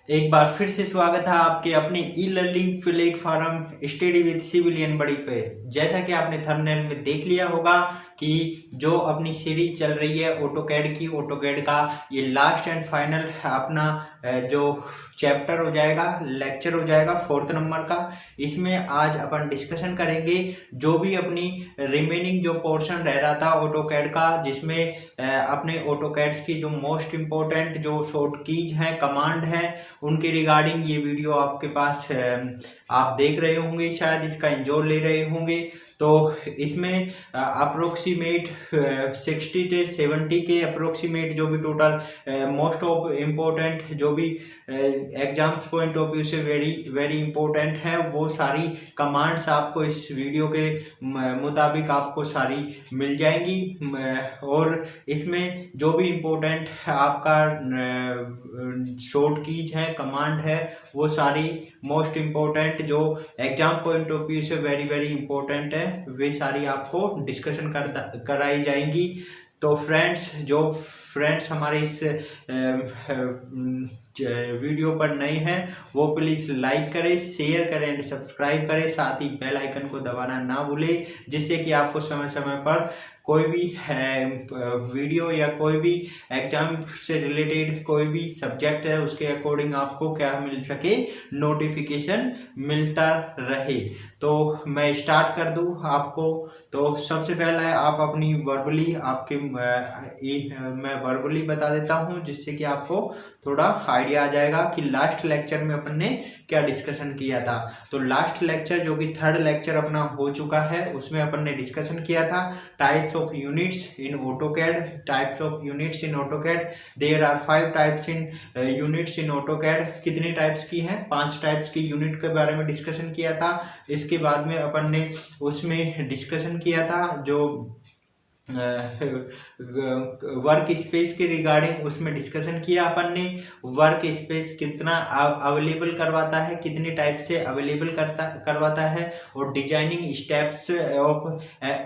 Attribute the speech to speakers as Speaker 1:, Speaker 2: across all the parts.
Speaker 1: एक बार फिर से स्वागत है आपके अपने e learning platform study with civilian बड़ी पे। जैसा कि आपने थंबनेल में देख लिया होगा कि जो अपनी सीरीज चल रही है ऑटोकैड की, ऑटोकैड का ये लास्ट एंड फाइनल अपना जो चैप्टर हो जाएगा, लेक्चर हो जाएगा 4th नंबर का। इसमें आज अपन डिस्कशन करेंगे जो भी अपनी रिमेनिंग जो पोर्शन रह रहा था ऑटोकैड का, जिसमें अपने ऑटोकैड्स की जो मोस्ट इम्पोर्टेंट जो शॉर्ट कीज हैं, कमांड हैं, उनके रिगार्डिंग ये वीडियो आपके पास आप देख रहे होंगे, शायद इसका एंजॉय ले रहे होंगे। तो इसमें अप्रोक्सीमेट 60 से 70 के अप्रोक्सीमेट जो भी टोटल मोस्ट ऑफ इम्पोर्टेंट जो भी एग्जाम्स पॉइंट ऑफ व्यू से वेरी इंपॉर्टेंट है, वो सारी कमांड्स आपको इस वीडियो के मुताबिक आपको सारी मिल जाएंगी। और इसमें जो भी इम्पोर्टेंट आपका शॉर्ट कीज है, कमांड है, वो सारी मोस्ट इम्पोर्टेंट जो एग्जाम पॉइंट ऑफ व्यू से वेरी इंपॉर्टेंट है, वे सारी आपको डिस्कशन कराई जाएंगी। तो फ्रेंड्स हमारे इस वीडियो पर नए हैं वो प्लीज़ लाइक करें, शेयर करें एंड सब्सक्राइब करें, साथ ही बेल आइकन को दबाना ना भूलें, जिससे कि आपको समय समय पर कोई भी वीडियो या कोई भी एग्जाम से रिलेटेड कोई भी सब्जेक्ट है उसके अकॉर्डिंग आपको क्या मिल सके, नोटिफिकेशन मिलता रहे। तो मैं स्टार्ट कर दूं आपको। तो सबसे पहले आप अपनी वर्बली मैं वर्बली बता देता हूं, जिससे कि आपको थोड़ा आइडिया आ जाएगा कि लास्ट लेक्चर में अपन ने क्या डिस्कशन किया था। तो लास्ट लेक्चर जो कि 3rd लेक्चर अपना हो चुका है, उसमें अपन ने डिस्कशन किया था types of units in AutoCAD. Types of units in AutoCAD, there are 5 types in units in AutoCAD. कितने टाइप्स की हैं? 5 टाइप्स की यूनिट के बारे में डिस्कशन किया था। इसके बाद में अपन ने उसमें डिस्कशन किया था जो वर्क स्पेस के रिगार्डिंग, उसमें डिस्कशन किया अपन ने वर्क स्पेस कितना अवेलेबल करवाता है, कितने टाइप से अवेलेबल करवाता है, और डिजाइनिंग स्टेप्स ऑफ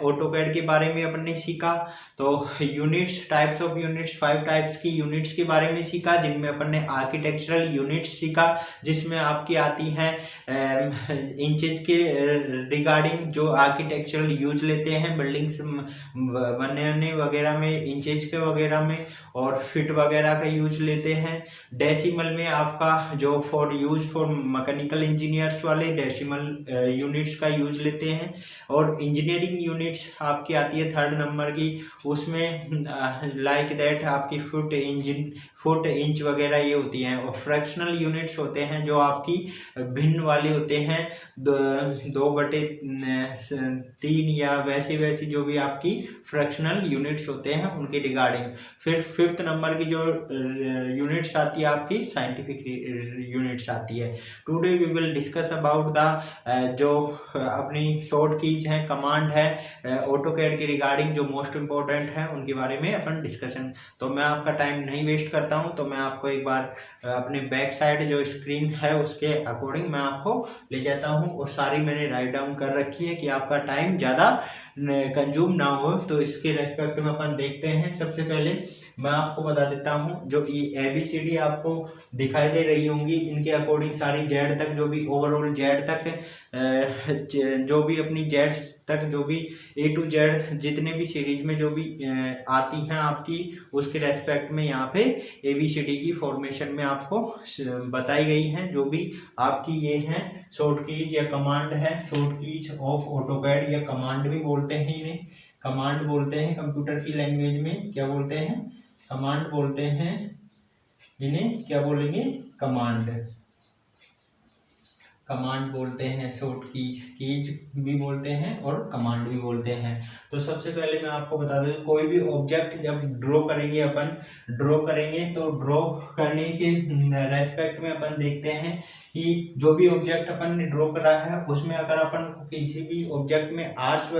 Speaker 1: ऑटोकैड के बारे में अपन ने सीखा। तो units, types of units, 5 types की यूनिट्स के बारे में सीखा, जिनमें अपन ने आर्किटेक्चरल यूनिट्स सीखा, जिसमें आपकी आती हैं इंचेज के रिगार्डिंग जो आर्किटेक्चरल यूज लेते हैं बिल्डिंग्स बनने वगैरह में, इंचेज के वगैरह में, और फिट वगैरह का यूज लेते हैं। डेसिमल में आपका जो फॉर मैकेनिकल इंजीनियर्स वाले डेसिमल यूनिट्स का यूज लेते हैं। और इंजीनियरिंग यूनिट्स आपकी आती है 3rd नंबर की, उसमें लाइक दैट आपकी फुट इंच वगैरह ये होती हैं। और फ्रैक्शनल यूनिट्स होते हैं जो आपकी भिन्न वाले होते हैं, 2/3 या वैसी जो भी आपकी फ्रैक्शनल यूनिट्स होते हैं उनके रिगार्डिंग। फिर 5th नंबर की जो यूनिट्स आती है आपकी साइंटिफिक यूनिट्स आती है। Today we will discuss about the जो अपनी शॉर्ट कीज हैं, कमांड है ऑटोकैड के रिगार्डिंग, जो मोस्ट इम्पोर्टेंट है उनके बारे में अपन डिस्कशन। तो मैं आपका टाइम नहीं वेस्ट करता हूं, तो मैं आपको एक बार अपने बैक साइड जो स्क्रीन है उसके अकॉर्डिंग मैं आपको ले जाता हूं, और सारी मैंने राइट डाउन कर रखी है कि आपका टाइम ज़्यादा कंज्यूम ना हो। तो इसके रेस्पेक्ट में अपन देखते हैं। सबसे पहले मैं आपको बता देता हूं, जो ये ABCD आपको दिखाई दे रही होंगी, इनके अकॉर्डिंग सारी जेड तक, जो भी ओवरऑल जेड तक, जो भी अपनी जेड्स तक, जो भी A to Z जितने भी सीरीज में जो भी आती हैं आपकी, उसके रेस्पेक्ट में यहाँ पे ABCD की फॉर्मेशन में आपको बताई गई हैं। जो भी आपकी ये हैं शॉर्ट कीज या कमांड है, शॉर्ट कीज ऑफ ऑटोकैड, या कमांड भी बोलते हैं इन्हें, कमांड बोलते हैं कंप्यूटर की लैंग्वेज में। क्या बोलते हैं? कमांड बोलते हैं इन्हें। क्या बोलेंगे? कमांड बोलते हैं, शॉर्ट कीज भी बोलते हैं और कमांड भी बोलते हैं। तो सबसे पहले मैं आपको बता दूं, कोई भी ऑब्जेक्ट जब ड्रॉ करेंगे तो ड्रॉ करने के रेस्पेक्ट में अपन देखते हैं कि जो भी ऑब्जेक्ट अपन ने ड्रॉ करा है उसमें अगर अपन किसी भी ऑब्जेक्ट में आर्च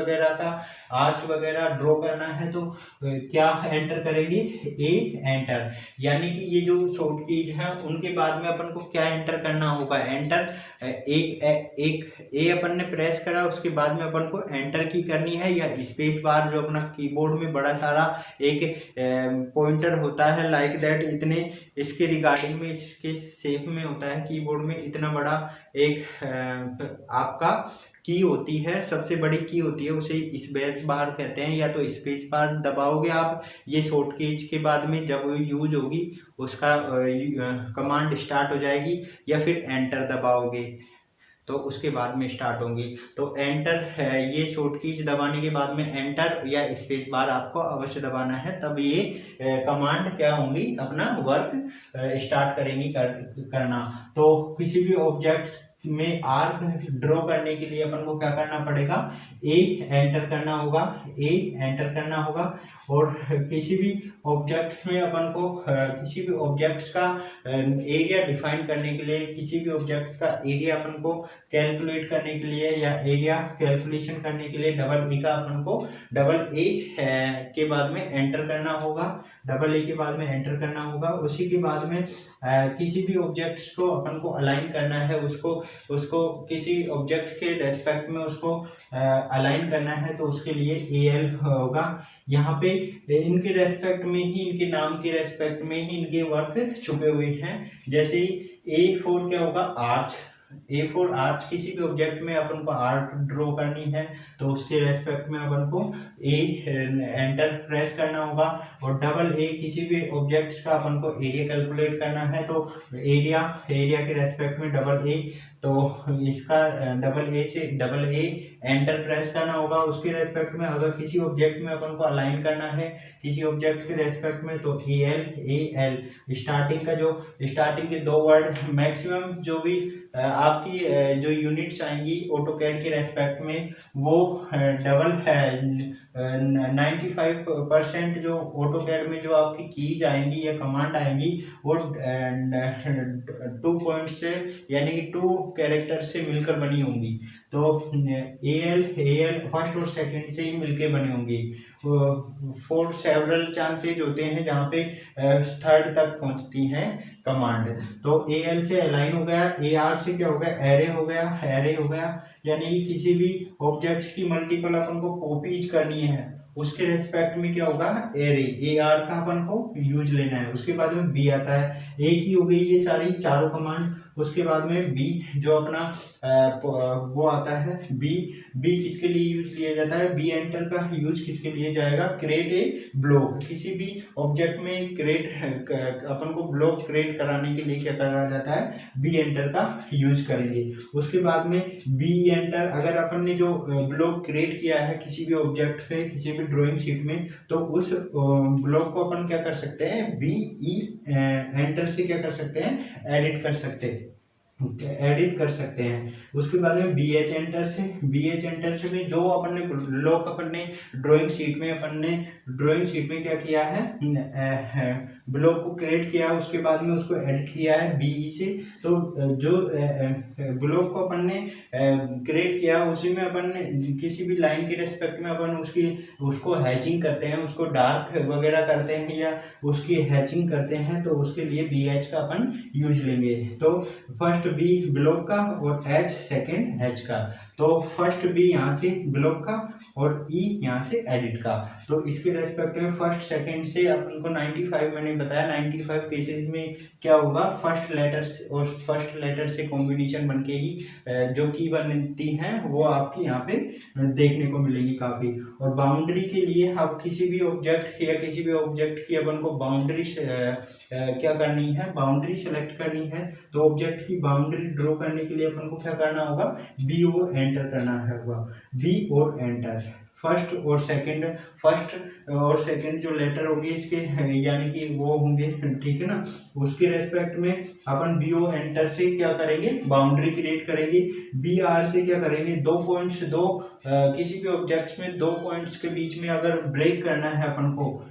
Speaker 1: वगैरह ड्रॉ करना है तो क्या एंटर करेंगे? एंटर। यानी कि ये जो शॉर्ट कीज है उनके बाद में अपन को क्या एंटर करना होगा? एक ए अपन ने प्रेस करा, उसके बाद में अपन को एंटर की करनी है, या स्पेस बार जो अपना कीबोर्ड में बड़ा सारा एक पॉइंटर होता है लाइक दैट, इतने इसके रिगार्डिंग में इसके शेप में होता है कीबोर्ड में इतना बड़ा एक आपका की होती है, सबसे बड़ी की होती है, उसे स्पेस बार कहते हैं, या तो स्पेस बार दबाओगे आप, ये शॉर्ट कीज के बाद में जब यूज होगी उसका कमांड स्टार्ट हो जाएगी, या फिर एंटर दबाओगे तो उसके बाद में स्टार्ट होंगी। तो एंटर है, ये शॉर्ट कीज दबाने के बाद में एंटर या स्पेस बार आपको अवश्य दबाना है, तब ये कमांड क्या होंगी, अपना वर्क स्टार्ट करेंगी करना। तो किसी भी ऑब्जेक्ट में आर्क ड्रॉ करने के लिए अपन को क्या करना पड़ेगा, ए एंटर करना होगा, ए एंटर करना होगा। और किसी भी ऑब्जेक्ट में अपन को किसी भी ऑब्जेक्ट्स का एरिया डिफाइन करने के लिए, किसी भी ऑब्जेक्ट का एरिया अपन को कैलकुलेट करने के लिए या एरिया कैलकुलेशन करने के लिए डबल ए का अपन को डबल ए के बाद में एंटर करना होगा, डबल ए के बाद में एंटर करना होगा। उसी के बाद में किसी भी ऑब्जेक्ट्स को अपन को अलाइन करना है, उसको किसी ऑब्जेक्ट के रेस्पेक्ट में उसको अलाइन करना है, तो उसके लिए ए एल होगा। यहाँ पे इनके रेस्पेक्ट में ही, इनके नाम के रेस्पेक्ट में ही इनके वर्क छुपे हुए हैं। जैसे A4 क्या होगा, आर्च, A4 आर्च, किसी भी ऑब्जेक्ट में अपन को आर्क ड्रॉ करनी है तो उसके रेस्पेक्ट में अपन को ए एंटर प्रेस करना होगा। और डबल ए, किसी भी ऑब्जेक्ट का अपन को एरिया कैलकुलेट करना है तो एरिया के रेस्पेक्ट में डबल ए, तो इसका डबल ए से डबल ए एंटर प्रेस करना होगा। उसके रेस्पेक्ट में अगर किसी ऑब्जेक्ट में अपन को अलाइन करना है किसी ऑब्जेक्ट के रेस्पेक्ट में, तो ए एल स्टार्टिंग के दो वर्ड मैक्सिमम जो भी आपकी जो यूनिट्स आएंगी ऑटोकैड के रेस्पेक्ट में, वो डबल है 95% जो ऑटोकैड में जो आपकी कीज आएंगी या कमांड आएंगी वो 2 पॉइंट से यानी कि 2 कैरेक्टर से मिलकर बनी होंगी। तो ए एल फर्स्ट और सेकंड से ही मिलकर बनी होंगी। फॉर सेवरल चांसेस होते हैं जहाँ पे थर्ड तक पहुँचती हैं कमांड। तो ए एल से अलाइन हो गया, ए आर से क्या हो गया, एरे हो गया, यानी किसी भी ऑब्जेक्ट्स की मल्टीपल अपन को कॉपीज करनी है उसके रेस्पेक्ट में क्या होगा, एरे, ए आर का अपन को यूज लेना है। उसके बाद में बी आता है, ए की हो गई ये सारी चारों कमांड। उसके बाद में बी जो अपना वो आता है, बी किसके लिए यूज लिया जाता है, बी एंटर का यूज किसके लिए जाएगा, क्रिएट ए ब्लॉक। किसी भी ऑब्जेक्ट में क्रिएट अपन को ब्लॉक क्रिएट कराने के लिए क्या करा जाता है, बी एंटर का यूज करेंगे। उसके बाद में बी एंटर, अगर अपन ने जो ब्लॉक क्रिएट किया है किसी भी ऑब्जेक्ट पे, किसी भी ड्राइंग शीट में, तो उस ब्लॉक को अपन क्या कर सकते हैं, बी ई एंटर से क्या कर सकते हैं, एडिट कर सकते हैं। उसके बाद में बी एच एंटर से भी जो अपन ने ब्लॉक अपन ने ड्राइंग शीट में क्या किया है, ब्लॉक को क्रिएट किया, उसके बाद में उसको एडिट किया है बीई से। तो जो ब्लॉक को अपन ने क्रिएट किया उसी में अपन ने किसी भी लाइन के रेस्पेक्ट में अपन उसको हैचिंग करते हैं, उसको डार्क वगैरह करते हैं या उसकी हैचिंग करते हैं, तो उसके लिए बी एच का अपन यूज लेंगे। तो फर्स्ट बी ब्लॉक का और एच सेकेंड एच का। तो फर्स्ट बी यहाँ से ब्लॉक का और ई यहाँ से एडिट का। तो इसके रेस्पेक्ट में फर्स्ट सेकंड से अपन को 95 मैंने बताया, 95 केसेस में क्या होगा, फर्स्ट लेटर से कॉम्बिनेशन बनके ही जो की बनती हैं वो आपकी यहाँ पे देखने को मिलेगी काफ़ी। और बाउंड्री के लिए आप किसी भी ऑब्जेक्ट की अपन को बाउंड्री क्या करनी है, बाउंड्री सेलेक्ट करनी है। तो ऑब्जेक्ट की बाउंड्री ड्रॉ करने के लिए अपन को क्या करना होगा, बी ओ एंटर करना है, बी और एंटर। फर्स्ट और सेकंड जो लेटर होंगे इसके यानी कि वो होंगे, ठीक है ना। उसके रेस्पेक्ट में अपन बी ओ एंटर से क्या करेंगे, बाउंड्री क्रिएट करेंगे। बी आर से क्या करेंगे, किसी भी ऑब्जेक्ट्स में 2 पॉइंट्स के बीच में अगर ब्रेक करना है अपन को,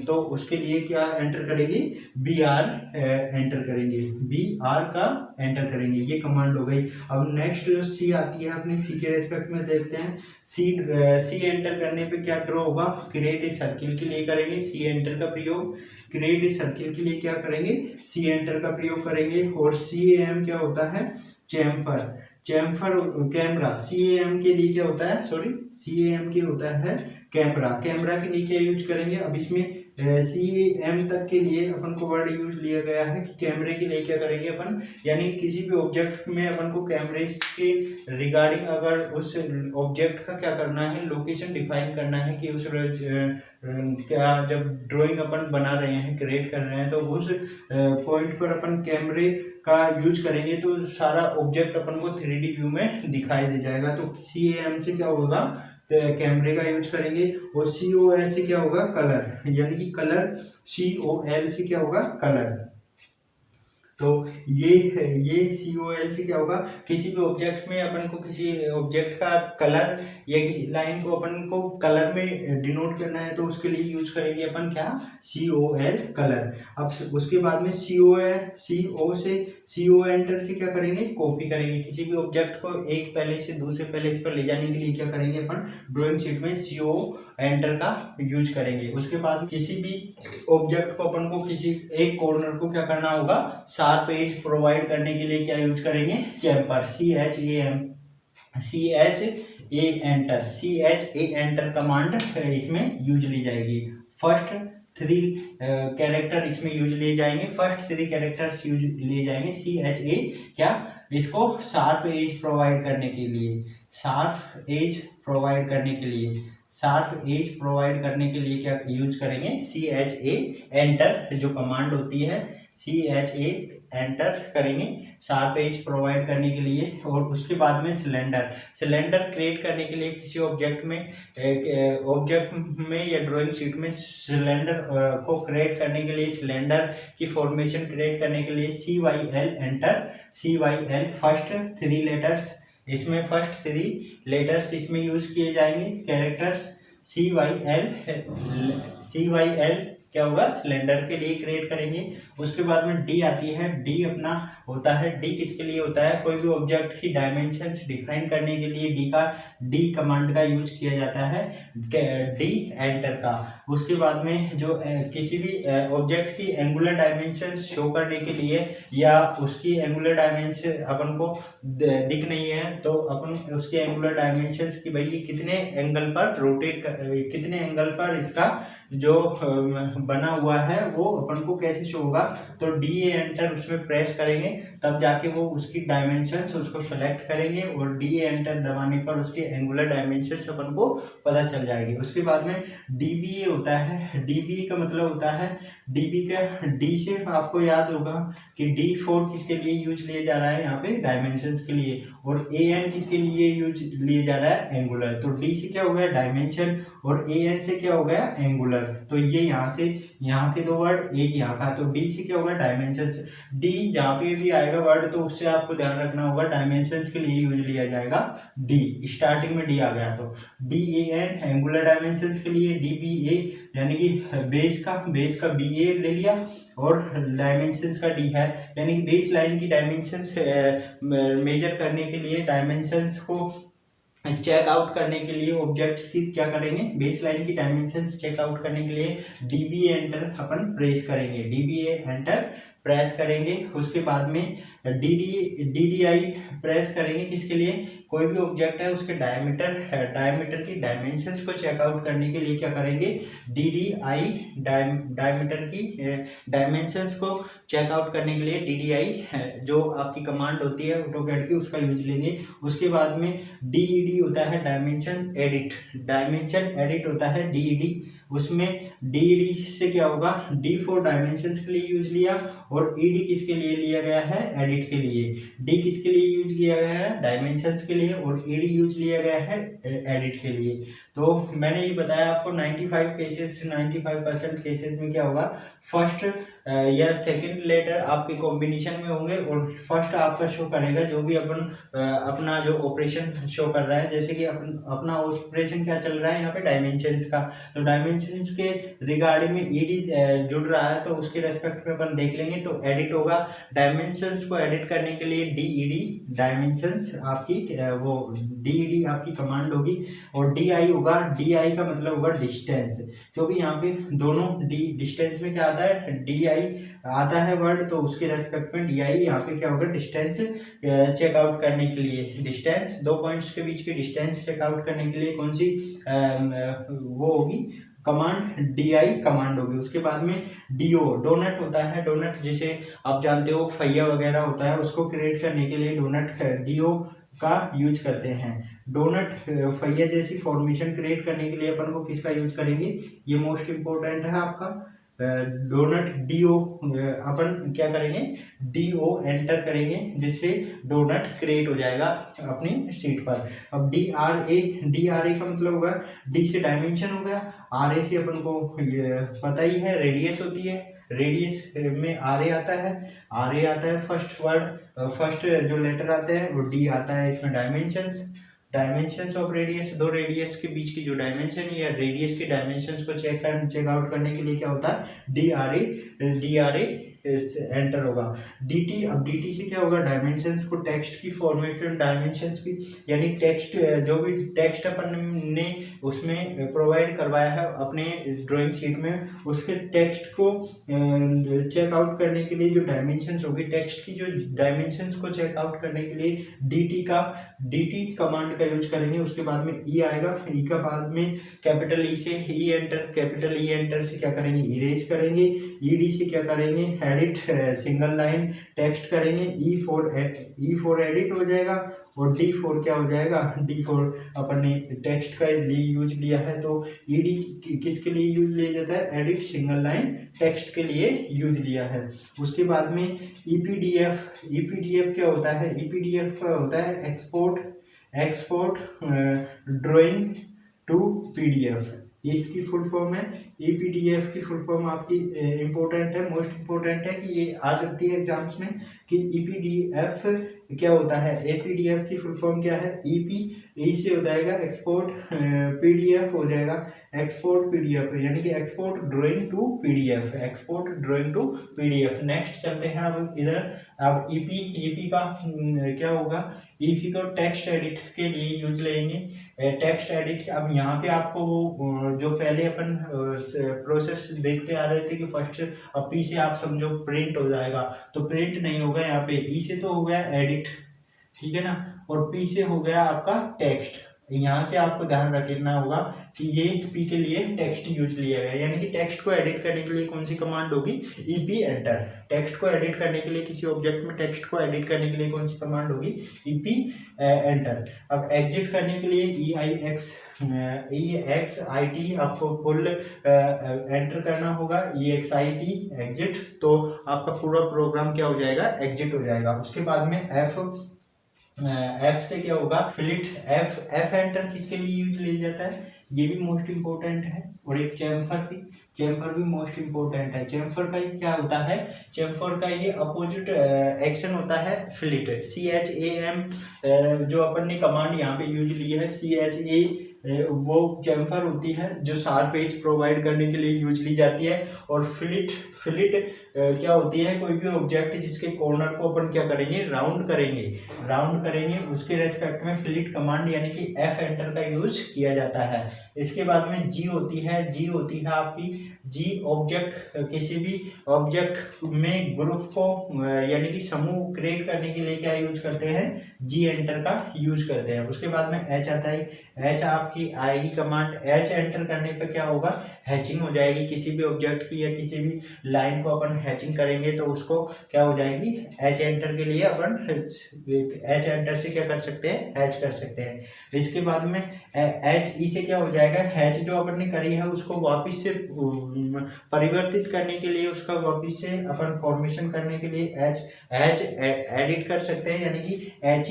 Speaker 1: तो उसके लिए क्या एंटर करेंगे, बी आर एंटर करेंगे, बी आर का एंटर करेंगे। ये कमांड हो गई। अब नेक्स्ट जो सी आती है, अपने सी के रेस्पेक्ट में देखते हैं। सी एंटर करने पे क्या ड्रॉ होगा, क्रिएट ए सर्किल के लिए करेंगे सी एंटर का प्रयोग। क्रिएट ए सर्किल के लिए क्या करेंगे, सी एंटर का प्रयोग करेंगे। और सी एम क्या होता है, चैम्फर, चैम्फर कैमरा, CAM के लिए क्या होता है, सॉरी CAM के होता है कैमरा, कैमरा के लिए क्या यूज करेंगे। अब इसमें CAM तक के लिए अपन को वर्ड यूज लिया गया है कि कैमरे के लिए क्या करेंगे अपन, यानी किसी भी ऑब्जेक्ट में अपन को कैमरे के रिगार्डिंग अगर उस ऑब्जेक्ट का क्या करना है, लोकेशन डिफाइन करना है कि उस क्या जब ड्राइंग अपन बना रहे हैं, क्रिएट कर रहे हैं, तो उस पॉइंट पर अपन कैमरे का यूज करेंगे तो सारा ऑब्जेक्ट अपन को 3D व्यू में दिखाई दे जाएगा। तो CAM से क्या होगा, तो कैमरे का यूज करेंगे। और COL से क्या होगा, कलर, यानी कि कलर, COL से क्या होगा, कलर। तो ये COL से क्या होगा, किसी भी ऑब्जेक्ट में अपन को किसी ऑब्जेक्ट का कलर या किसी लाइन को अपन को कलर में डिनोट करना है तो उसके लिए यूज करेंगे अपन क्या, COL, कलर। अब उसके बाद में CO से CO एंटर से क्या करेंगे, कॉपी करेंगे। किसी भी ऑब्जेक्ट को एक पहले से दूसरे पहले इस पर ले जाने के लिए क्या करेंगे अपन, ड्राइंग शीट में CO एंटर का यूज करेंगे। उसके बाद किसी भी ऑब्जेक्ट को अपन को किसी एक कॉर्नर को क्या करना होगा, शार्प एज प्रोवाइड करने के लिए क्या यूज करेंगे, चैम्पर, CHA एंटर कमांड इसमें यूज ली जाएगी। फर्स्ट 3 कैरेक्टर इसमें यूज लिए जाएंगे, फर्स्ट 3 कैरेक्टर्स यूज लिए जाएंगे। CHA क्या, इसको शार्प एज प्रोवाइड करने के लिए, शार्प एज प्रोवाइड करने के लिए, शार्प एज प्रोवाइड करने के लिए क्या यूज करेंगे, CHA एंटर जो कमांड होती है, CHA एंटर करेंगे शार्प एज प्रोवाइड करने के लिए। और उसके बाद में सिलेंडर क्रिएट करने के लिए किसी ऑब्जेक्ट में या ड्राइंग शीट में सिलेंडर को क्रिएट करने के लिए, सिलेंडर की फॉर्मेशन क्रिएट करने के लिए CYL enter, CYL first 3 letters, इसमें फर्स्ट 3 लेटर्स इसमें यूज किए जाएंगे, कैरेक्टर्स। CYL क्या होगा, सिलेंडर के लिए क्रिएट करेंगे। उसके बाद में D आती है, D अपना होता है, D किसके लिए होता है, कोई भी ऑब्जेक्ट की डायमेंशंस डिफाइन करने के लिए D कमांड का यूज किया जाता है, D एंटर का। उसके बाद में जो किसी भी ऑब्जेक्ट की एंगुलर डायमेंशंस शो करने के लिए या उसकी एंगुलर डायमेंशन अपन को दिख नहीं है तो अपन उसके एंगुलर डायमेंशंस की भाई ये कितने एंगल पर रोटेट कितने एंगल पर इसका जो बना हुआ है वो अपन को कैसे शो होगा, तो DA एंटर उसमें प्रेस करेंगे तब जाके वो उसकी डायमेंशंस उसको सेलेक्ट करेंगे और DA एंटर दबाने पर उसके एंगुलर डायमेंशंस अपन को पता चल जाएगी। उसके बाद में DBA होता है, DBA का मतलब होता है, DB का D से आपको याद होगा कि D4 किसके लिए यूज लिया जा रहा है यहाँ पे, डायमेंशंस के लिए, और AN किसके लिए यूज लिया जा रहा है, एंगुलर। तो D से क्या हो गया, डायमेंशन, और AN से क्या हो गया, एंगुलर। तो ये यहाँ से यहाँ के 2 वर्ड, एक यहाँ का, तो D से क्या होगा, डायमेंशन। D जहाँ पे भी आएगा वर्ड तो उससे आपको ध्यान रखना होगा डायमेंशंस के लिए यूज लिया जाएगा D, स्टार्टिंग में D आ गया तो DAN एंगुलर डायमेंशंस के लिए, DBA यानी कि बेस का BA ले लिया और डायमेंशंस का D है, यानी कि बेस लाइन की डायमेंशंस मेजर करने के लिए, डायमेंशंस को चेक आउट करने के लिए ऑब्जेक्ट्स की क्या करेंगे, बेस लाइन की डायमेंशंस चेक आउट करने के लिए DBA एंटर अपन प्रेस करेंगे, DBA एंटर प्रेस करेंगे। उसके बाद में DDI प्रेस करेंगे, किसके लिए, कोई भी ऑब्जेक्ट है उसके डायमीटर की डायमेंशंस को चेक आउट करने के लिए क्या करेंगे, DDI डायमीटर की डायमेंशंस को चेक आउट करने के लिए DDI जो आपकी कमांड होती है ऑटोकैड की उसका यूज लेंगे। उसके बाद में DED होता है डायमेंशन एडिट होता है DED, उसमें DED से क्या होगा, D4 डायमेंशंस के लिए यूज लिया और ED किसके लिए लिया गया है, एडिट के लिए। D किसके लिए यूज किया गया है, डायमेंशंस के लिए, और ED यूज लिया गया है एडिट के लिए। तो मैंने ये बताया आपको 95% केसेस में क्या होगा, फर्स्ट या सेकंड लेटर आपके कॉम्बिनेशन में होंगे और फर्स्ट आपका शो करेगा जो भी अपना जो ऑपरेशन शो कर रहा है। जैसे कि अपना ऑपरेशन क्या चल रहा है यहाँ पे, डायमेंशंस का, तो डायमेंशंस के रिगार्डिंग में ईडी जुड़ रहा है तो उसके रेस्पेक्ट में अपन देख लेंगे। तो एडिट होगा, डायमेंशंस को एडिट करने के लिए डीईडी डायमेंशंस आपकी वो डीईडी आपकी कमांड होगी। और डीआई होगा, डीआई का मतलब होगा डिस्टेंस, क्योंकि यहाँ पे दोनों डिस्टेंस में क्या आता है, डीआई आता है वर्ड, तो उसके रेस्पेक्ट में डीआई यहाँ पे क्या होगा, डिस्टेंस चेकआउट करने के लिए, डिस्टेंस दो पॉइंट्स के बीच की डिस्टेंस चेकआउट करने के लिए कौन सी वो होगी कमांड, डीआई कमांड होगी। उसके बाद में डीओ डोनट होता है, डोनट जिसे आप जानते हो फैया वगैरह होता है, उसको क्रिएट करने के लिए डोनट डीओ का यूज करते हैं। डोनट फैया जैसी फॉर्मेशन क्रिएट करने के लिए अपन को किसका यूज करेंगे, ये मोस्ट इंपोर्टेंट है आपका डोनट डीओ। अपन क्या करेंगे, डीओ एंटर करेंगे जिससे डोनट क्रिएट हो जाएगा अपनी सीट पर। अब डी आर ए का मतलब होगा, डी से डायमेंशन हो गया, आर ए से अपन को ये पता ही है रेडियस होती है, रेडियस में आर ए आता है फर्स्ट वर्ड, फर्स्ट जो लेटर आते हैं वो डी आता है। इसमें डायमेंशंस ऑफ रेडियस, दो रेडियस के बीच की जो डायमेंशन है, रेडियस के डायमेंशंस को चेकआउट करने के लिए क्या होता है, डी आर ए एंटर होगा। dt, अब dt से क्या होगा, डायमेंशंस को टेक्स्ट की फॉर्मेशन डायमेंशंस की, यानी टेक्स्ट जो भी टेक्स्ट अपन ने उसमें प्रोवाइड करवाया है अपने ड्राइंग शीट में, उसके टेक्स्ट को चेकआउट करने के लिए जो डायमेंशंस होगी, टेक्स्ट की जो डायमेंशंस को चेकआउट करने के लिए dt कमांड का यूज करेंगे। उसके बाद में ई आएगा, ई का बाद में कैपिटल ई से ई एंटर, कैपिटल ई एंटर से क्या करेंगे, इरेज करेंगे, ईडी से क्या करेंगे, एडिट सिंगल लाइन टेक्स्ट करेंगे, ई फोर एडिट हो जाएगा, और D4 क्या हो जाएगा, D4 अपन ने टेक्स्ट का लिए यूज लिया है, तो ईडी किसके लिए यूज लिया जाता है, एडिट सिंगल लाइन टेक्स्ट के लिए यूज लिया है। उसके बाद में ईपीडीएफ क्या होता है, ईपीडीएफ का होता है एक्सपोर्ट ड्राइंग टू पीडीएफ, इसकी फुल फॉर्म है। ईपीडीएफ की फुल फॉर्म आपकी इम्पोर्टेंट है, मोस्ट इम्पोर्टेंट है कि ये आ सकती है एग्जाम्स में कि ईपीडीएफ क्या होता है। एपीडीएफ की फुल फॉर्म क्या है, ई से हो जाएगा एक्सपोर्ट पीडीएफ हो जाएगा, एक्सपोर्ट पीडीएफ यानी कि export drawing to PDF. Next चलते हैं अब इधर, अब ईपी का क्या होगा, ईपी को टेक्स्ट एडिट के लिए यूज लेंगे, टेक्स्ट एडिट। अब यहाँ पे आपको वो जो पहले अपन प्रोसेस देखते आ रहे थे कि फर्स्ट अब पी से आप समझो प्रिंट हो जाएगा, तो प्रिंट नहीं होगा यहाँ पे, ई से तो हो गया एडिट, ठीक है ना, और पी से हो गया आपका टेक्स्ट। यहाँ से आपको ध्यान रखना होगा कि ये पी के लिए टेक्स्ट यूज लिया गया, यानी कि टेक्स्ट को एडिट करने के लिए कौन सी कमांड होगी, ईपी एंटर। टेक्स्ट को एडिट करने के लिए, किसी ऑब्जेक्ट में टेक्स्ट को एडिट करने के लिए कौन सी कमांड होगी, ईपी एंटर। अब एग्जिट करने के लिए EXIT आपको फुल एंटर करना होगा, EXIT एग्जिट, तो आपका पूरा प्रोग्राम क्या हो जाएगा, एग्जिट हो जाएगा। उसके बाद में एफ से क्या होगा, फिलिट, एफ एंटर किसके लिए यूज लिया जाता है, ये भी मोस्ट इम्पोर्टेंट है। और एक चैम्फर भी मोस्ट इम्पोर्टेंट है। चैम्फर का क्या होता है, चैम्फर का ये अपोजिट एक्शन होता है फिलिट, CHAM जो अपन ने कमांड यहाँ पे यूज ली है, CHA वो चैम्फर होती है जो शार्प एज प्रोवाइड करने के लिए यूज ली जाती है। और फिलिट क्या होती है, कोई भी ऑब्जेक्ट जिसके कॉर्नर को अपन क्या करेंगे, राउंड करेंगे, उसके रेस्पेक्ट में फिलिट कमांड यानी कि एफ एंटर का यूज किया जाता है। इसके बाद में जी होती है आपकी, जी ऑब्जेक्ट, किसी भी ऑब्जेक्ट में ग्रुप को यानी कि समूह क्रिएट करने के लिए क्या यूज करते हैं, जी एंटर का यूज करते हैं। उसके बाद में एच आता है, एच आपकी आएगी कमांड, एच एंटर करने पे क्या होगा, हैचिंग हो जाएगी किसी भी ऑब्जेक्ट की या किसी भी लाइन को अपन हैचिंग करेंगे तो उसको क्या हो जाएगी, एच एंटर के लिए अपन एच एंटर से क्या कर सकते हैं, हैच कर सकते हैं। इसके बाद में एच ई से क्या हो जाएगा, हैच जो अपन ने करी है उसको वापस से परिवर्तित करने के लिए, उसका वापस से अपन फॉर्मेशन करने के लिए एच एडिट कर सकते हैं, यानी कि एच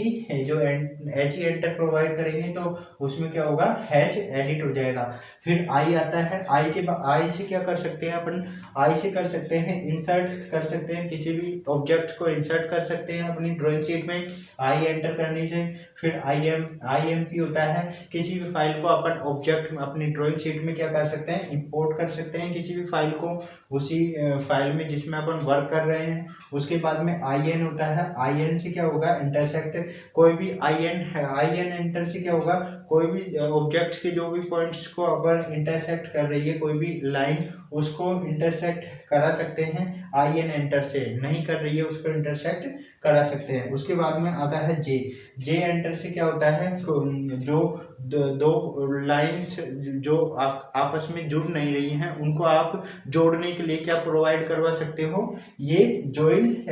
Speaker 1: ई एंटर प्रोवाइड करेंगे तो उसमें क्या होगा, हैच एडिट हो जाएगा। फिर आई आता है, आई से क्या कर सकते हैं अपन, आई से कर सकते हैं इंसर्ट कर सकते हैं, किसी भी ऑब्जेक्ट को इंसर्ट कर सकते हैं अपनी ड्राइंग शीट में आई एंटर करने से। फिर IMP होता है, किसी भी फाइल को अपन ऑब्जेक्ट अपनी ड्राइंग शीट में क्या कर सकते हैं, इंपोर्ट कर सकते हैं किसी भी फाइल को उसी फाइल में जिसमें अपन वर्क कर रहे हैं। उसके बाद में IN होता है, IN से क्या होगा, इंटरसेक्ट, कोई भी IN एंटर से क्या होगा, कोई भी ऑब्जेक्ट्स के जो भी पॉइंट्स को अपन इंटरसेक्ट कर रही है, कोई भी लाइन उसको इंटरसेक्ट करा सकते हैं IN एंटर से, नहीं कर रही है उसको इंटरसेक्ट करा सकते हैं। उसके बाद में आता है जे एंटर से क्या होता है, जो दो लाइंस जो आपस में जुड़ नहीं रही हैं उनको आप जोड़ने के लिए क्या प्रोवाइड करवा सकते हो, ये जॉइन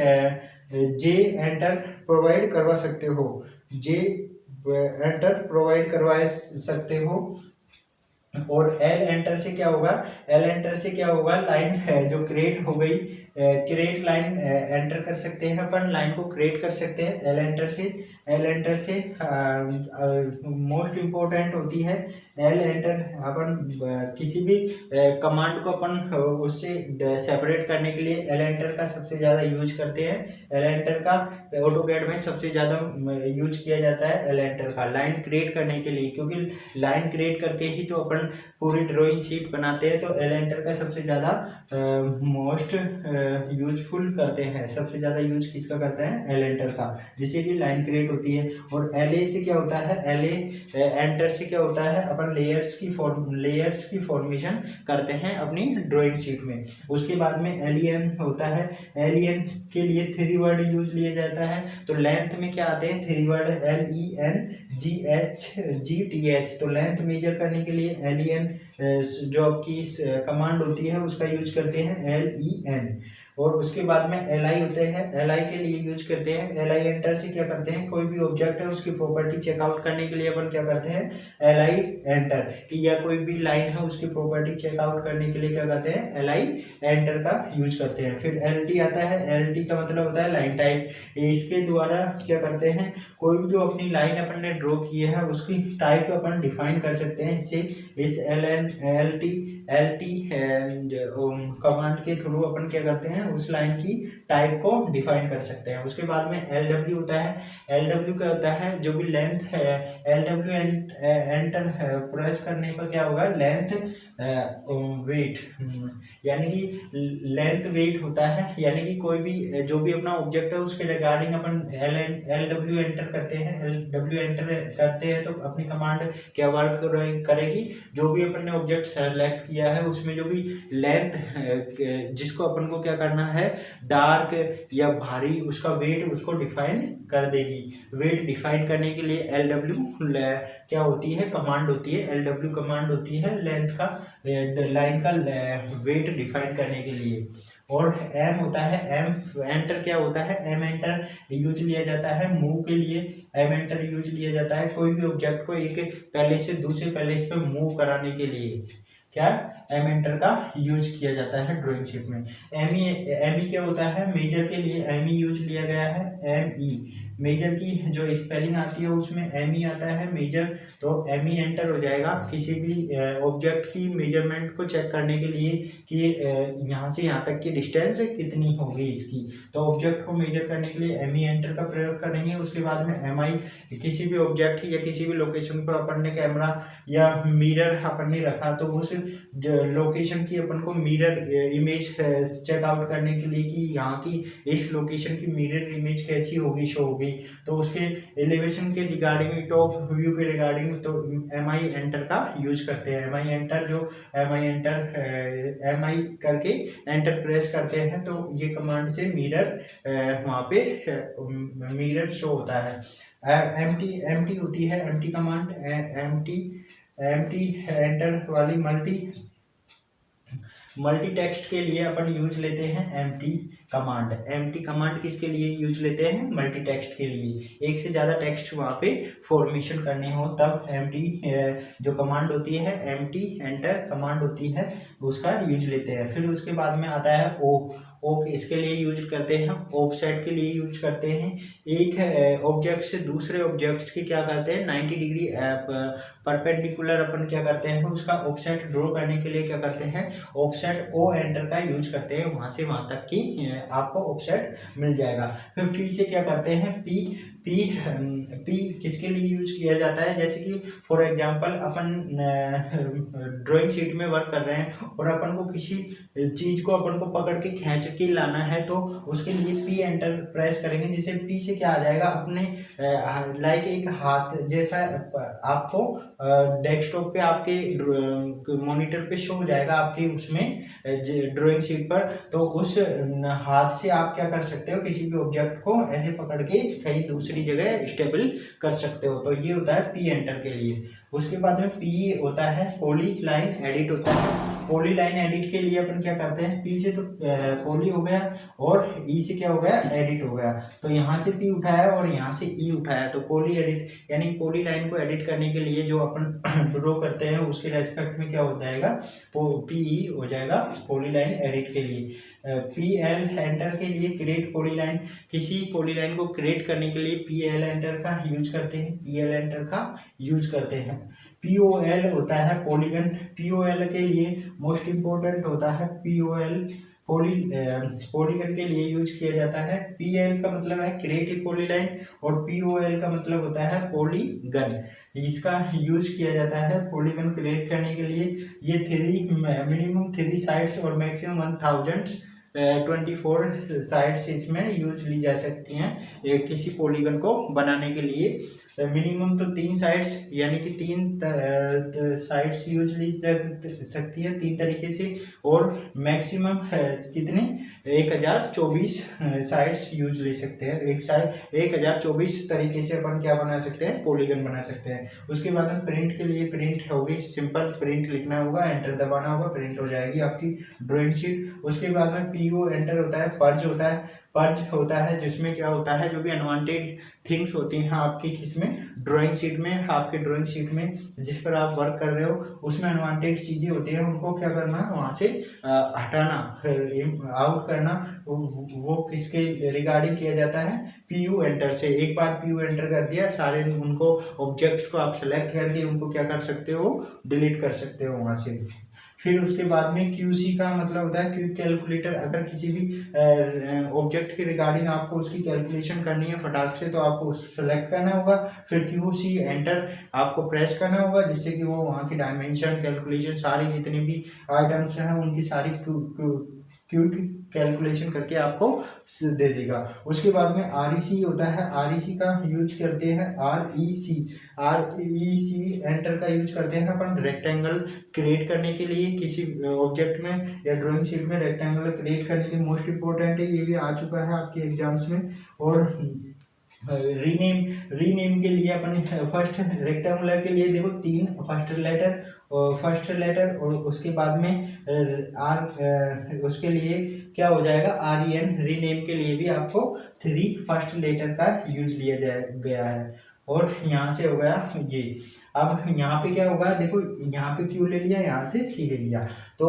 Speaker 1: जे एंटर प्रोवाइड करवा सकते हो, जे एंटर प्रोवाइड करवा सकते हो। और एल एंटर से क्या होगा, एल एंटर से क्या होगा, लाइन है जो क्रिएट हो गई, क्रिएट लाइन एंटर कर सकते हैं अपन, लाइन को क्रिएट कर सकते हैं एल एंटर से मोस्ट इम्पोर्टेंट होती है एल एंटर। अपन किसी भी कमांड को अपन उससे सेपरेट करने के लिए एल एंटर का सबसे ज़्यादा यूज करते हैं। एल एंटर का ऑटोकैड में सबसे ज़्यादा यूज किया जाता है एल एंटर का लाइन क्रिएट करने के लिए, क्योंकि लाइन क्रिएट करके ही तो अपन पूरी ड्राइंग शीट बनाते हैं। तो एल एंटर का सबसे ज़्यादा मोस्ट यूजफुल करते हैं, सबसे ज़्यादा यूज किसका करते हैं, एल एंटर का, जिससे कि लाइन क्रिएट होती है। और एल ए से क्या होता है, एल ए एंटर से क्या होता है, अपन लेयर्स की फॉर्मेशन करते हैं अपनी ड्राइंग शीट में। उसके बाद में एलियन होता है, एलियन के लिए 3 वर्ड यूज लिया जाता है। तो लेंथ में क्या आते हैं 3 वर्ड, LENGH। तो लेंथ मेजर करने के लिए एलियन जो आपकी कमांड होती है उसका यूज करते हैं LEN। और उसके बाद में LI होते हैं, LI के लिए यूज करते हैं। LI एंटर से क्या करते हैं, कोई भी ऑब्जेक्ट है उसकी प्रॉपर्टी चेकआउट करने के लिए अपन क्या करते हैं, LI एंटर, कि या कोई भी लाइन है उसकी प्रॉपर्टी चेकआउट करने के लिए क्या करते हैं, LI एंटर का यूज करते हैं। फिर LT आता है, LT का मतलब होता है लाइन टाइप। इसके द्वारा क्या करते हैं, कोई भी जो अपनी लाइन अपन ने ड्रॉ की है उसकी टाइप अपन डिफाइन कर सकते हैं इससे, इस LT कमांड के थ्रू अपन क्या करते हैं, उस लाइन की टाइप को डिफाइन कर सकते हैं। उसके बाद में LW होता है, LW क्या होता है, जो भी लेंथ है LW एंटर प्रेस करने पर क्या होगा, लेंथ वेट, यानी कि लेंथ वेट होता है, यानी कि कोई भी जो भी अपना ऑब्जेक्ट है उसके रिगार्डिंग अपन LW एंटर करते हैं। LW एंटर करते हैं तो अपनी कमांड क्या वर्क करेगी, जो भी अपन ने ऑब्जेक्ट सेलेक्ट किया है उसमें जो भी लेंथ जिसको अपन को क्या करना है, डार्क या भारी, उसका वेट उसको डिफाइन कर देगी। वेट डिफाइन करने के लिए LW क्या होती है, कमांड होती है, LW कमांड होती है लेंथ का, लाइन का वेट डिफाइन करने के लिए। और M होता है, M एंटर क्या होता है, M एंटर यूज लिया जाता है मूव के लिए, M एंटर यूज लिया जाता है कोई भी ऑब्जेक्ट को एक पहले से दूसरे पैलेस पे मूव कराने के लिए, क्या M एंटर का यूज किया जाता है ड्राइंग शीट में। ME क्या होता है, मेजर के लिए ME यूज लिया गया है। ME मेजर की जो स्पेलिंग आती है उसमें ME आता है मेजर, तो ME एंटर हो जाएगा किसी भी ऑब्जेक्ट की मेजरमेंट को चेक करने के लिए कि यहाँ से यहाँ तक की डिस्टेंस कितनी होगी इसकी, तो ऑब्जेक्ट को मेजर करने के लिए ME एंटर का प्रयोग करेंगे। उसके बाद में MI, किसी भी ऑब्जेक्ट या किसी भी लोकेशन पर अपन ने कैमरा या मिरर अपन ने रखा तो उस लोकेशन की अपन को मिरर इमेज चेकआउट करने के लिए कि यहाँ की इस लोकेशन की मिरर इमेज कैसी होगी, शो होगी, तो उसके एलिवेशन के रिगार्डिंग, टॉप व्यू के रिगार्डिंग तो MI एंटर का यूज करते हैं। MI करके एंटर प्रेस करते हैं तो ये कमांड से मिरर वहाँ पे मिरर शो होता है। MT होती है, MT कमांड, MT एंटर वाली मल्टी टेक्स्ट के लिए अपन यूज लेते हैं MT कमांड किसके लिए यूज लेते हैं, मल्टी टेक्स्ट के लिए, एक से ज़्यादा टेक्स्ट वहाँ पे फॉर्मेशन करने हो तब MT जो कमांड होती है, MT एंटर कमांड होती है, उसका यूज लेते हैं। फिर उसके बाद में आता है ओके इसके लिए यूज करते हैं, ऑफसेट के लिए यूज करते हैं। एक ऑब्जेक्ट से दूसरे ऑब्जेक्ट्स की क्या करते हैं 90 डिग्री परपेंडिकुलर अपन क्या करते हैं उसका ऑफसेट ड्रॉ करने के लिए क्या करते हैं ऑफसेट ओ एंटर का यूज करते हैं, वहां से वहां तक की आपको ऑफसेट मिल जाएगा। फिर पी से क्या करते हैं पी किसके लिए यूज किया जाता है, जैसे कि for example upon drawing sheet में वर्क कर रहे हैं और अपन को किसी चीज को अपन को पकड़ के खींच के लाना है तो उसके लिए पी एंटर प्रेस करेंगे, जिससे पी से क्या आ जाएगा अपने लाइक एक हाथ जैसा आपको डेस्कटॉप पे आपके मॉनिटर पे शो हो जाएगा आपकी उसमें ड्राइंग शीट पर। तो उस हाथ से आप क्या कर सकते हो किसी भी ऑब्जेक्ट को ऐसे पकड़ के कहीं दूसरी जगह स्टेबल कर सकते हो। तो ये होता है पी एंटर के लिए। उसके बाद में पी होता है पॉली लाइन एडिट होता है। पॉली लाइन एडिट के लिए अपन क्या करते हैं पी से तो पॉली हो गया और ई से क्या हो गया एडिट हो गया, तो यहाँ से पी उठाया और यहाँ से ई उठाया, तो पॉली एडिट यानी पॉली लाइन को एडिट करने के लिए जो अपन ड्रॉ करते हैं उसके रेस्पेक्ट में क्या हो जाएगा पी ई हो जाएगा पॉली लाइन एडिट के लिए। पी एल एंटर के लिए क्रिएट पॉली लाइन, किसी पॉली लाइन को क्रिएट करने के लिए पी एल एंटर का यूज करते हैं, पी एल एंटर का यूज करते हैं। POL होता है पॉलीगन, POL के लिए मोस्ट इम्पोर्टेंट होता है POL पॉलीगन के लिए यूज किया जाता है। PL का मतलब है क्रिएटिव पॉलीलाइन और POL का मतलब होता है पॉलीगन, इसका यूज किया जाता है पॉलीगन क्रिएट करने के लिए। ये मिनिमम 3 साइड्स और मैक्सिमम 1024 साइड्स इसमें यूज ली जा सकती हैं किसी पॉलीगन को बनाने के लिए। मिनिमम तो 3 साइड्स यानी कि 3 साइड्स यूज ली जा सकती है 3 तरीके से, और मैक्सिमम कितने 1024 साइड्स यूज ले सकते हैं। एक साइड 1024 तरीके से अपन क्या बना सकते हैं पॉलीगन बना सकते हैं। उसके बाद में प्रिंट के लिए प्रिंट होगी, सिंपल प्रिंट लिखना होगा, एंटर दबाना होगा, प्रिंट हो जाएगी आपकी ड्राइंग शीट। उसके बाद में PO एंटर होता है, पर्ज होता है। पर्ज होता है जिसमें क्या होता है जो भी अनवांटेड थिंग्स होती हैं आपकी किसमें ड्राइंग शीट में, आपके ड्राइंग शीट में जिस पर आप वर्क कर रहे हो उसमें अनवांटेड चीज़ें होती हैं, उनको क्या करना वहाँ से हटाना, आउट करना, वो किसके रिगार्डिंग किया जाता है PU एंटर से। एक बार PU एंटर कर दिया सारे उनको ऑब्जेक्ट्स को आप सेलेक्ट करके उनको क्या कर सकते हो डिलीट कर सकते हो वहाँ से। फिर उसके बाद में QC का मतलब होता है क्विक कैलकुलेटर, अगर किसी भी ऑब्जेक्ट के रिगार्डिंग आपको उसकी कैलकुलेशन करनी है फटाक से तो आपको सेलेक्ट करना होगा, फिर QC एंटर आपको प्रेस करना होगा जिससे कि वो वहाँ की डायमेंशन कैलकुलेशन सारी जितनी भी आइटम्स हैं उनकी सारी क्विक कैलकुलेशन करके आपको दे देगा। उसके बाद में REC होता है, REC का यूज करते हैं REC एंटर का यूज करते हैं अपन रेक्टेंगल क्रिएट करने के लिए किसी ऑब्जेक्ट में या ड्राइंग शीट में रेक्टेंगल क्रिएट करने के लिए मोस्ट इम्पोर्टेंट है, ये भी आ चुका है आपके एग्जाम्स में। और रीनेम के लिए अपन फर्स्ट रेक्टेंगुलर के लिए देखो 3 फर्स्ट लेटर और उसके बाद में उसके लिए क्या हो जाएगा REN, रीनेम के लिए भी आपको 3 फर्स्ट लेटर का यूज लिया गया है। और यहाँ से हो गया ये। अब यहाँ पे क्या होगा देखो यहाँ पे Q ले लिया, यहाँ से C ले लिया, तो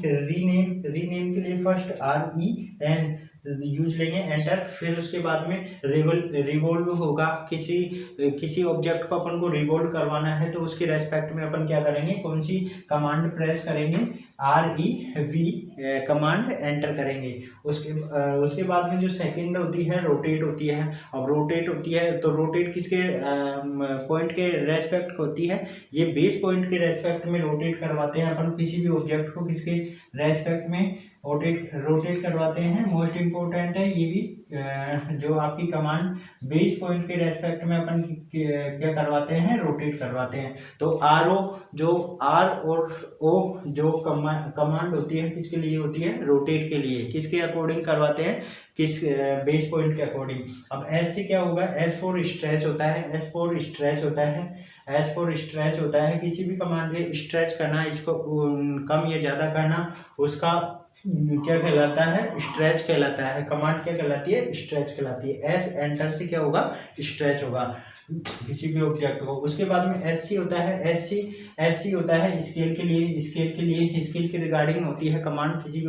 Speaker 1: रीनेम के लिए फर्स्ट REN यूज लेंगे एंटर। फिर उसके बाद में रिवॉल्व होगा, किसी ऑब्जेक्ट को अपन को रिवॉल्व करवाना है तो उसके रेस्पेक्ट में अपन क्या करेंगे कौन सी कमांड प्रेस करेंगे REV कमांड एंटर करेंगे। उसके बाद में जो सेकंड होती है रोटेट होती है। अब रोटेट होती है तो रोटेट किसके पॉइंट के रेस्पेक्ट होती है, ये बेस पॉइंट के रेस्पेक्ट में रोटेट करवाते हैं अपन किसी भी ऑब्जेक्ट को, किसके रेस्पेक्ट में रोटेट करवाते हैं। मोस्ट इम्पोर्टेंट है ये भी जो आपकी कमांड बेस पॉइंट के रेस्पेक्ट में अपन क्या करवाते हैं रोटेट करवाते हैं। तो जो R और O जो कमांड होती है किसके लिए होती है रोटेट के लिए, किसके अकॉर्डिंग करवाते हैं किस बेस पॉइंट के अकॉर्डिंग। अब S से क्या होगा S फॉर स्ट्रेच होता है, S फॉर स्ट्रेच होता है किसी भी कमांड के स्ट्रेच करना, इसको कम या ज़्यादा करना, उसका क्या कहलाता है, स्ट्रेच कहलाता है। कमांड क्या कहलाती है, स्ट्रेच कहलाती है। एस एंटर से क्या होगा, स्ट्रेच होगा किसी भी ऑब्जेक्ट को। उसके बाद में एस सी होता है। एस सी होता है स्केल के लिए। स्केल के रिगार्डिंग होती है कमांड। किसी भी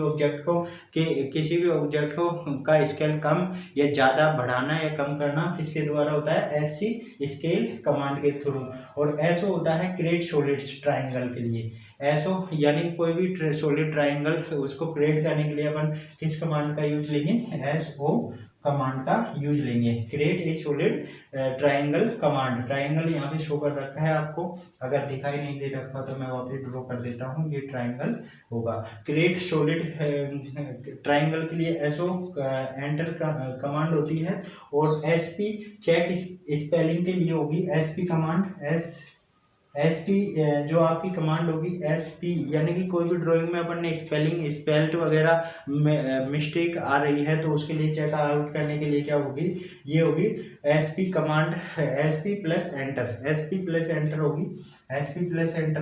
Speaker 1: ऑब्जेक्ट को का स्केल कम या ज़्यादा बढ़ाना या कम करना किसके द्वारा होता है, एस सी स्केल कमांड के थ्रू। और एसओ होता है क्रिएट सॉलिड ट्राइंगल के लिए। एसओ यानी कोई भी सॉलिड ट्राइंगल उसको क्रिएट करने के लिए अपन किस कमांड का यूज लेंगे, एसओ कमांड का यूज लेंगे। Create a solid triangle command. Triangle यहाँ पे शो कर रखा है आपको, अगर दिखाई नहीं दे रखा तो मैं वापस ड्रॉ कर देता हूँ, ये ट्राइंगल होगा। क्रिएट सॉलिड ट्राइंगल के लिए एसओ एंटर कमांड होती है। और एसपी चेक स्पेलिंग के लिए होगी एसपी कमांड। एसपी जो आपकी कमांड होगी एसपी, यानी कि कोई भी ड्राइंग में अपन ने स्पेल्ट वगैरह मिस्टेक आ रही है तो उसके लिए चेक आउट करने के लिए क्या होगी, ये होगी SP command. SP plus enter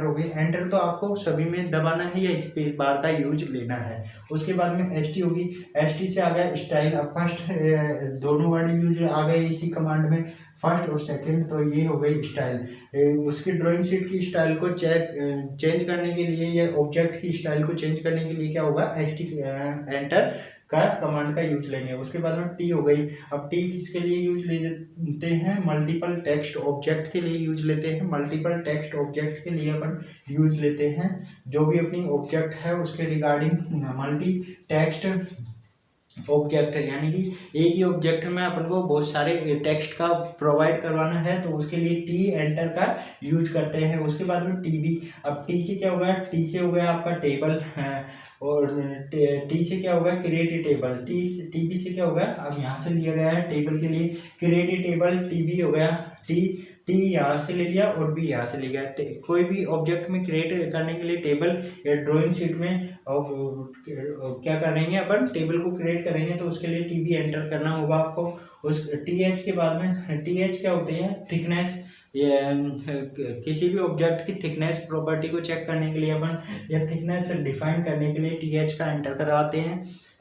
Speaker 1: होगी। एंटर तो आपको सभी में दबाना है या स्पेस बार का यूज लेना है। उसके बाद में एसटी होगी। एसटी से आ गया स्टाइल। अब फर्स्ट दोनों वर्ड यूज आ गए इसी कमांड में, फर्स्ट और सेकंड, तो ये हो गई स्टाइल। उसकी ड्राइंग शीट की स्टाइल को चेंज करने के लिए या ऑब्जेक्ट की स्टाइल को चेंज करने के लिए क्या होगा, एसटी एंटर का कमांड का यूज लेंगे। उसके बाद में टी हो गई। अब टी किसके लिए यूज लेते हैं, मल्टीपल टेक्स्ट ऑब्जेक्ट के लिए यूज लेते हैं। मल्टीपल टेक्स्ट ऑब्जेक्ट के लिए अपन यूज लेते हैं जो भी अपनी ऑब्जेक्ट है उसके रिगार्डिंग मल्टी टेक्स्ट ऑब्जेक्ट है, यानी कि एक ही ऑब्जेक्ट में अपन को बहुत सारे टेक्स्ट का प्रोवाइड करवाना है तो उसके लिए टी एंटर का यूज करते हैं। उसके बाद में टीबी। अब टी से क्या होगा, टी से हो गया आपका टेबल और टी से क्या होगा, क्रिएट टेबल। टीबी से क्या होगा, अब यहाँ से लिया गया है टेबल के लिए क्रिएट टेबल। टीबी हो गया। टी यहाँ से ले लिया और बी यहाँ से ले गया। कोई भी ऑब्जेक्ट में क्रिएट करने के लिए टेबल या ड्राइंग शीट में क्या करेंगे, अपन टेबल को क्रिएट करेंगे तो उसके लिए टीबी एंटर करना होगा आपको। उस टीएच के बाद में टीएच क्या होते हैं, थिकनेस। किसी भी ऑब्जेक्ट की थिकनेस प्रॉपर्टी को चेक करने के लिए अपन या थिकनेस डिफाइन करने के लिए टीएच का एंटर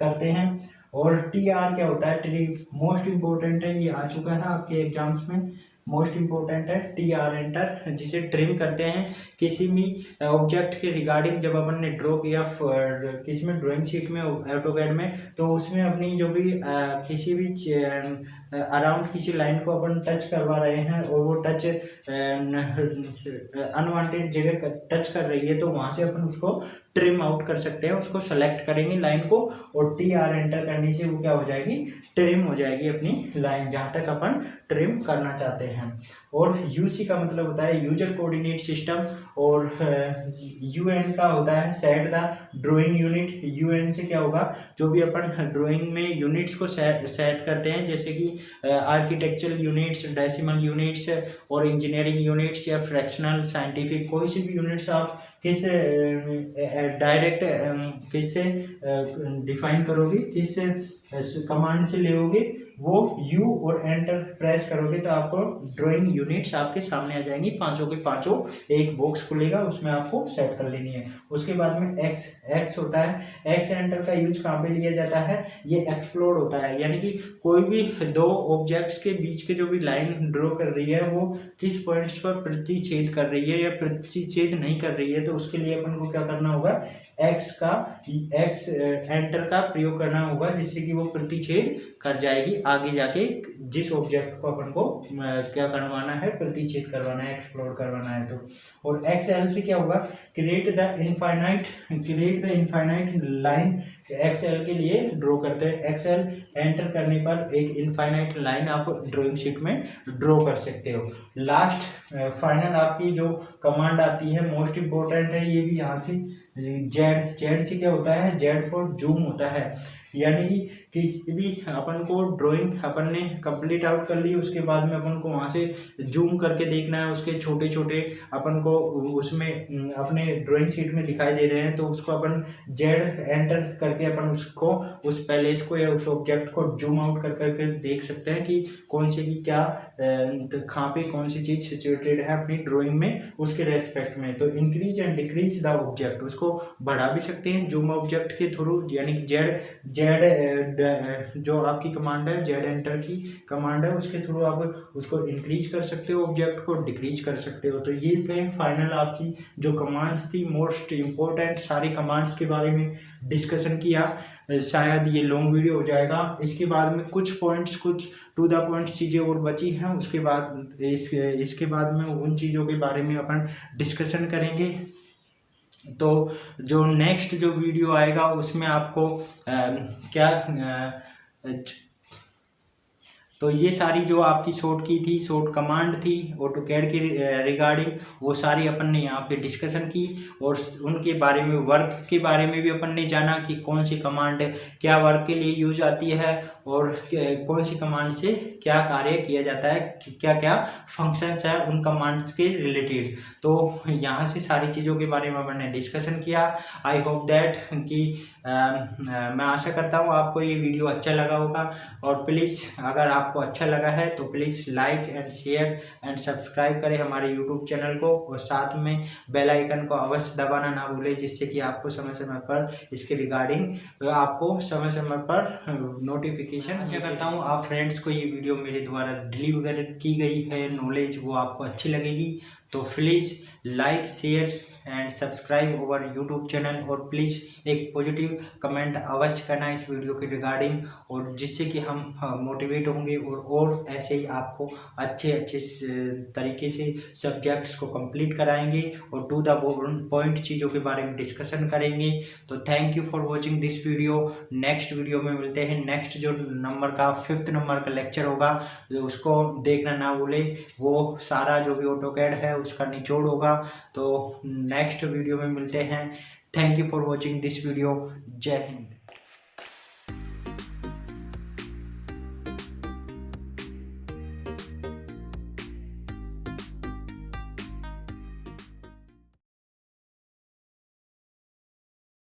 Speaker 1: करते हैं। और टी आर क्या होता है, मोस्ट इम्पोर्टेंट है, ये आ चुका है आपके एग्जाम्स में, मोस्ट इम्पोर्टेंट है टी आर एंटर, जिसे ट्रिम करते हैं किसी भी ऑब्जेक्ट के रिगार्डिंग। जब अपन ने ड्रॉ किया किसी में ड्राइंग शीट में ऑटोकैड में, तो उसमें अपनी जो भी किसी भी अराउंड किसी लाइन को अपन टच करवा रहे हैं और वो टच अनवांटेड जगह टच कर रही है तो वहाँ से अपन उसको ट्रिम आउट कर सकते हैं। उसको सेलेक्ट करेंगे लाइन को और टी आर एंटर करने से वो क्या हो जाएगी, ट्रिम हो जाएगी अपनी लाइन जहाँ तक अपन ट्रिम करना चाहते हैं। और यूसी का मतलब होता है यूजर कोऑर्डिनेट सिस्टम। और यूएन का होता है set the drawing unit. UN से क्या होगा, जो भी अपन ड्राइंग में यूनिट्स को सेट करते हैं जैसे कि आर्किटेक्चरल यूनिट्स, डेसिमल यूनिट्स और इंजीनियरिंग यूनिट्स या फ्रैक्शनल साइंटिफिक, कोई सी भी यूनिट्स आप किस डायरेक्ट किससे डिफाइन करोगे, किस कमांड से लोगे, वो यू और एंटर प्रेस करोगे तो आपको ड्राइंग यूनिट्स आपके सामने आ जाएंगी, पांचों के पांचों। एक बॉक्स खुलेगा उसमें आपको सेट कर लेनी है। उसके बाद में एक्स होता है। एक्स एंटर का यूज कहाँ पे लिया जाता है, ये एक्सप्लोड होता है, यानी कि कोई भी दो ऑब्जेक्ट्स के बीच के जो भी लाइन ड्रॉ कर रही है वो किस पॉइंट्स पर प्रतिच्छेद कर रही है या प्रतिच्छेद नहीं कर रही है, तो उसके लिए अपन को क्या करना होगा, एक्स एंटर का प्रयोग करना होगा जिससे कि वो प्रतिच्छेद कर जाएगी आगे जाके जिस ऑब्जेक्ट को अपन को क्या करवाना है, प्रतिच्छेद करवाना है, एक्सप्लोर करवाना है तो। और एक्सएल से क्या होगा, create the infinite line. XL के लिए ड्रॉ करते हैं। एक्सएल एंटर करने पर एक इनफाइनाइट लाइन आप ड्राइंग शीट में ड्रॉ कर सकते हो। लास्ट फाइनल आपकी जो कमांड आती है मोस्ट इम्पोर्टेंट है, ये भी यहाँ से जेड से क्या होता है, जेड फॉर जूम होता है। यानी कि किसी भी अपन को ड्राइंग अपन ने कंप्लीट आउट कर ली, उसके बाद में अपन को वहाँ से जूम करके देखना है, उसके छोटे छोटे अपन को उसमें अपने ड्राइंग शीट में दिखाई दे रहे हैं, तो उसको अपन जेड एंटर करके अपन उसको उस पैलेस को या उस ऑब्जेक्ट को जूम आउट कर करके देख सकते हैं कि कौन से की क्या कहाँ पे कौन सी चीज़ सिचुएटेड है अपनी ड्राइंग में उसके रेस्पेक्ट में। तो increase and decrease the object, उसको बढ़ा भी सकते हैं जूम ऑब्जेक्ट के थ्रू, यानी कि जेड जो आपकी कमांड है, जेड एंटर की कमांड है, उसके थ्रू आप उसको इंक्रीज कर सकते हो, ऑब्जेक्ट को डिक्रीज कर सकते हो। तो ये थे फाइनल आपकी जो कमांड्स थी, मोस्ट इम्पोर्टेंट सारी कमांड्स के बारे में डिस्कशन किया। शायद ये लॉन्ग वीडियो हो जाएगा, इसके बाद में कुछ पॉइंट्स, कुछ टू द पॉइंट चीज़ें और बची हैं, उसके बाद इसके बाद में उन चीज़ों के बारे में अपन डिस्कशन करेंगे। तो जो नेक्स्ट जो वीडियो आएगा उसमें आपको तो ये सारी जो आपकी शॉर्ट कमांड थी ऑटोकैड के रिगार्डिंग, वो सारी अपन ने यहाँ पे डिस्कशन की, और उनके बारे में, वर्क के बारे में भी अपन ने जाना कि कौन सी कमांड क्या वर्क के लिए यूज आती है और कौन सी कमांड से क्या कार्य किया जाता है, क्या क्या फंक्शंस है उन कमांड्स के रिलेटेड। तो यहाँ से सारी चीज़ों के बारे में अपन ने डिस्कशन किया। आई होप दैट कि मैं आशा करता हूँ आपको ये वीडियो अच्छा लगा होगा, और प्लीज़ अगर आपको अच्छा लगा है तो please like and share and subscribe करें हमारे यूट्यूब चैनल को, और साथ में बेल आइकन को अवश्य दबाना ना भूलें, जिससे कि आपको समय समय पर इसके रिगार्डिंग आपको समय समय पर नोटिफिकेशन। आशा करता हूँ आप फ्रेंड्स को ये वीडियो मेरे द्वारा डिलीवर की गई है नॉलेज वो आपको अच्छी लगेगी। तो please like share and subscribe over YouTube channel, और प्लीज़ एक पॉजिटिव कमेंट अवश्य करना इस वीडियो के रिगार्डिंग, और जिससे कि हम मोटिवेट होंगे और ऐसे ही आपको अच्छे तरीके से सब्जेक्ट्स को कंप्लीट कराएंगे और टू द पॉइंट चीज़ों के बारे में डिस्कशन करेंगे। तो thank you for watching this video. Next video में मिलते हैं। नेक्स्ट जो नंबर का 5th नंबर का लेक्चर होगा उसको देखना ना भूले, वो सारा जो भी ऑटोकैड है उसका निचोड़ होगा। तो नेक्स्ट वीडियो में मिलते हैं। Thank you for watching this video. जय हिंद।